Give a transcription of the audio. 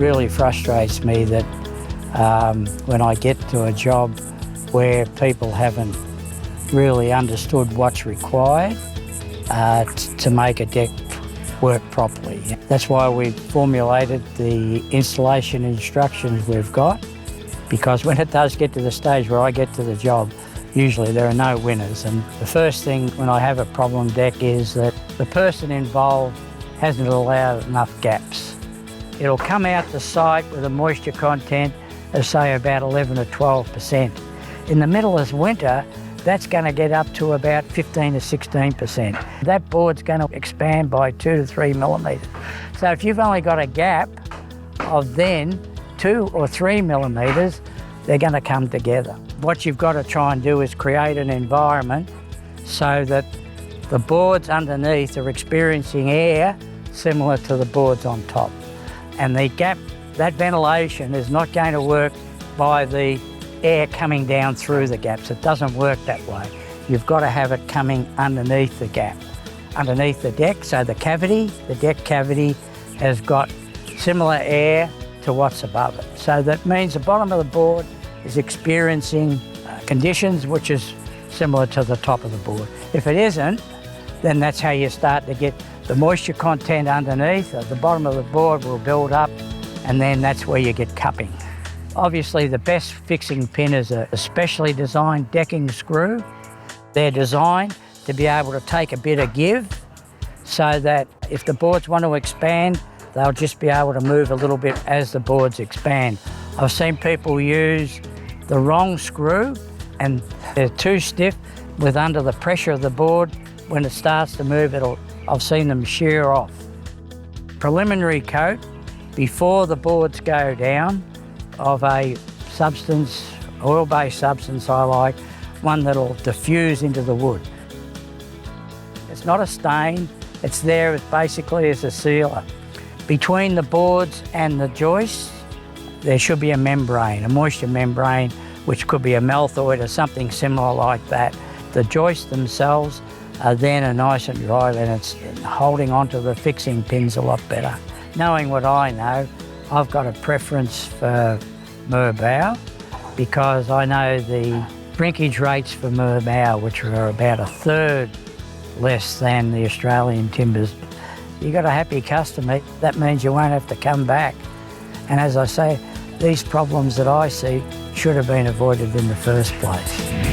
really frustrates me that when I get to a job where people haven't really understood what's required to make a deck work properly. That's why we've formulated the installation instructions we've got, because when it does get to the stage where I get to the job, usually there are no winners. And the first thing when I have a problem deck is that the person involved hasn't allowed enough gaps. It'll come out the site with a moisture content of say about 11 or 12%. In the middle of winter, that's going to get up to about 15 to 16%. That board's going to expand by 2 to 3 millimetres. So if you've only got a gap of then 2 or 3 millimetres, they're going to come together. What you've got to try and do is create an environment so that the boards underneath are experiencing air similar to the boards on top. And the gap, that ventilation is not going to work by the air coming down through the gaps. It doesn't work that way. You've got to have it coming underneath the gap, underneath the deck. So the deck cavity has got similar air to what's above it. So that means the bottom of the board is experiencing conditions which is similar to the top of the board. If it isn't, then that's how you start to get the moisture content underneath. The bottom of the board will build up, and then that's where you get cupping. Obviously, the best fixing pin is a specially designed decking screw. They're designed to be able to take a bit of give so that if the boards want to expand, they'll just be able to move a little bit as the boards expand. I've seen people use the wrong screw and they're too stiff with under the pressure of the board. When it starts to move, I've seen them shear off. Preliminary coat before the boards go down of a substance, oil-based substance I like, one that'll diffuse into the wood. It's not a stain, it's there basically as a sealer. Between the boards and the joists, there should be a membrane, a moisture membrane, which could be a malthoid or something similar like that. The joists themselves are then nice and dry, and it's holding onto the fixing pins a lot better. Knowing what I know, I've got a preference for Merbau because I know the shrinkage rates for Merbau, which are about 1/3 less than the Australian timbers. You've got a happy customer, that means you won't have to come back. And as I say, these problems that I see should have been avoided in the first place.